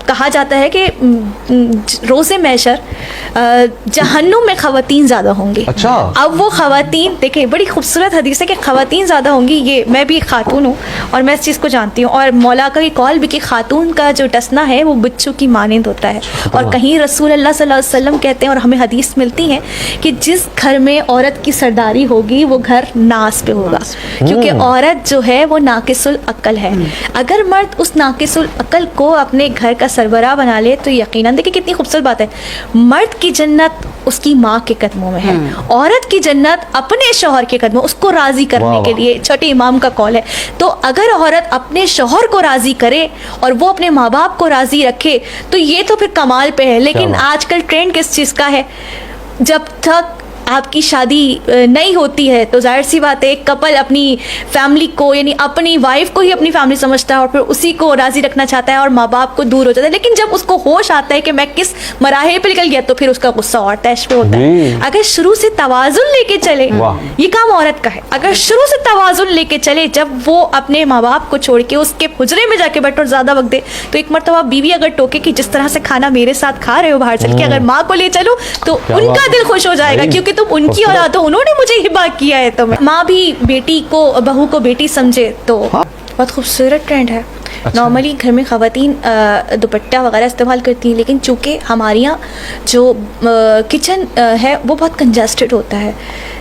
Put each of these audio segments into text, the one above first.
کہا جاتا ہے کہ روز محشر جہنم میں خواتین زیادہ ہوں گی. اچھا. اب وہ خواتین دیکھیں بڑی خوبصورت حدیث ہے کہ خواتین زیادہ ہوں گی. یہ میں بھی خاتون ہوں اور میں اس چیز کو جانتی ہوں, اور مولا کا یہ قول بھی کہ خاتون کا جو ٹسنا ہے وہ بچوں کی مانند ہوتا ہے. اور کہیں رسول اللہ صلی اللہ علیہ وسلم کہتے ہیں اور ہمیں حدیث ملتی ہے کہ جس گھر میں عورت کی سرداری ہوگی وہ گھر ناز پہ ہوگا, کیونکہ عورت جو ہے وہ ناقص العقل ہے. اگر مرد اس ناقص العقل کو اپنے گھر کا سربراہ بنا لے تو یقیناً دیکھیں کتنی خوبصورت بات ہے, مرد کی جنت اس کی ماں کے قدموں میں ہے, عورت کی جنت اپنے شوہر کے قدموں, اس کو راضی کرنے کے لیے چھٹے امام کا قول ہے. تو اگر عورت اپنے شوہر کو راضی کرے اور وہ اپنے ماں باپ کو راضی رکھے تو یہ تو پھر کمال پہ ہے. لیکن آج کل ٹرینڈ کس چیز کا ہے, جب تک آپ کی شادی نہیں ہوتی ہے تو ظاہر سی بات ہے ایک کپل اپنی فیملی کو یعنی اپنی وائف کو ہی اپنی فیملی سمجھتا ہے اور پھر اسی کو راضی رکھنا چاہتا ہے اور ماں باپ کو دور ہو جاتا ہے. لیکن جب اس کو ہوش آتا ہے کہ میں کس مراحل پہ نکل گیا تو پھر اس کا غصہ اور تیش پہ ہوتا ہے. اگر شروع سے توازن لے کے چلے, یہ کام عورت کا ہے, اگر شروع سے توازن لے کے چلے, جب وہ اپنے ماں باپ کو چھوڑ کے اس کے حجرے میں جا کے بیٹھے اور زیادہ وقت دے, تو ایک مرتبہ بیوی اگر ٹوکے کہ جس طرح سے کھانا میرے ساتھ کھا رہے ہو باہر چل کے, اگر ماں کو لے چلو تو ان کا دل خوش ہو جائے گا کیونکہ تم ان کی اولاد ہو, انہوں نے مجھے ہبا کیا ہے. تو ماں بھی بیٹی کو بہو کو بیٹی سمجھے تو بہت خوبصورت ٹرینڈ ہے. نارملی گھر میں خواتین دوپٹہ وغیرہ استعمال کرتی ہیں, لیکن چونکہ ہمارے یہاں جو کچن ہے وہ بہت کنجسٹڈ ہوتا ہے,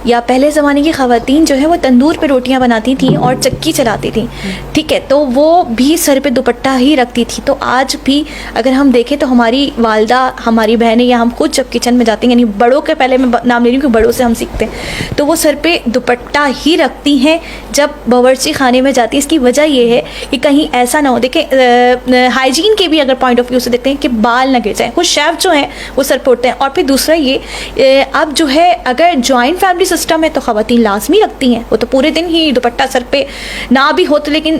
یا پہلے زمانے کی خواتین جو ہے وہ تندور پہ روٹیاں بناتی تھیں اور چکی چلاتی تھیں, ٹھیک ہے, تو وہ بھی سر پہ دوپٹہ ہی رکھتی تھی. تو آج بھی اگر ہم دیکھیں تو ہماری والدہ, ہماری بہنیں یا ہم خود جب کچن میں جاتے ہیں, یعنی بڑوں کے پہلے میں نام لے رہی ہوں کہ بڑوں سے ہم سیکھتے ہیں, تو وہ سر پہ دوپٹہ ہی رکھتی ہیں جب باورچی خانے میں جاتی. اس کی وجہ یہ ہے کہ کہیں ایسا نہ ہو, دیکھیں ہائیجین کے بھی اگر پوائنٹ آف ویو سے دیکھتے ہیں کہ بال نہ گر جائیں. کچھ شیف جو ہیں وہ سر پہ اٹھتے ہیں. اور پھر دوسرا یہ اب جو ہے اگر جوائنٹ فیملی سسٹم ہے تو خواتین لازمی رکھتی ہیں, وہ تو پورے دن ہی دوپٹہ سر پہ نہ بھی ہو تو لیکن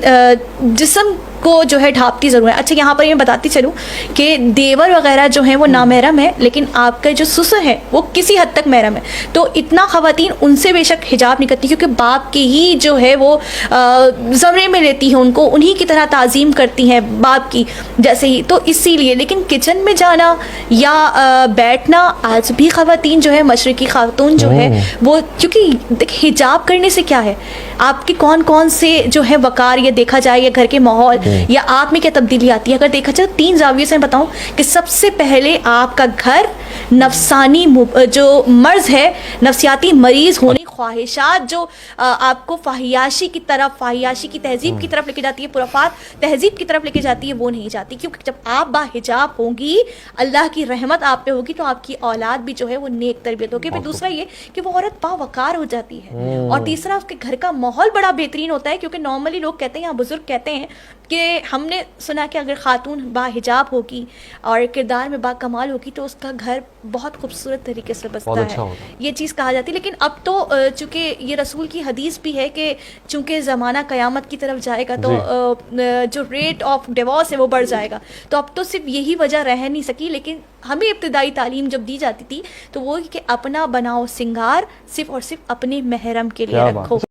جسم کو جو ہے ڈھانپتی ضرور ہے. اچھا یہاں پر میں بتاتی چلوں کہ دیور وغیرہ جو ہیں وہ نامحرم ہے, لیکن آپ کا جو سسر ہے وہ کسی حد تک محرم ہے. تو اتنا خواتین ان سے بے شک حجاب نہیں کرتی کیونکہ باپ کی ہی جو ہے وہ زمرے میں لیتی ہیں, ان کو انہی کی طرح تعظیم کرتی ہیں باپ کی جیسے ہی. تو اسی لیے لیکن کچن میں جانا یا بیٹھنا آج بھی خواتین جو ہے, مشرقی خاتون جو ہے وہ, کیونکہ دیکھ حجاب کرنے سے کیا ہے, آپ کے کون کون سے جو ہے وقار یا دیکھا جائے یا گھر کے ماحول یا آپ میں کیا تبدیلی آتی ہے. اگر دیکھا جائے 3 زاویے سے میں بتاؤں کہ سب سے پہلے آپ کا گھر نفسانی جو مرض ہے, نفسیاتی مریض ہونے خواہشات جو آپ کو فحیاشی کی طرف, فحیاشی کی تہذیب کی طرف لے کے جاتی ہے, پرافات تہذیب کی طرف لے کے جاتی ہے, وہ نہیں جاتی. کیونکہ جب آپ باحجاب ہوں گی, اللہ کی رحمت آپ پہ ہوگی, تو آپ کی اولاد بھی جو ہے وہ نیک تربیت ہوگی. پھر دوسرا یہ کہ وہ عورت باوقار ہو جاتی ہے, اور تیسرا اس کے گھر کا ماحول بڑا بہترین ہوتا ہے. کیونکہ نارملی لوگ کہتے ہیں یا بزرگ کہتے ہیں کہ ہم نے سنا کہ اگر خاتون باحجاب ہوگی اور کردار میں با کمال ہوگی تو اس کا گھر بہت خوبصورت طریقے سے بستا ہے, یہ چیز کہا جاتی ہے. لیکن اب تو چونکہ یہ رسول کی حدیث بھی ہے کہ چونکہ زمانہ قیامت کی طرف جائے گا تو جو ریٹ آف ڈیورس ہے وہ بڑھ جائے گا. تو اب تو صرف یہی وجہ رہ نہیں سکی, لیکن ہمیں ابتدائی تعلیم جب دی جاتی تھی تو وہ کہ اپنا بناؤ سنگار صرف اور صرف اپنے محرم کے لیے رکھو.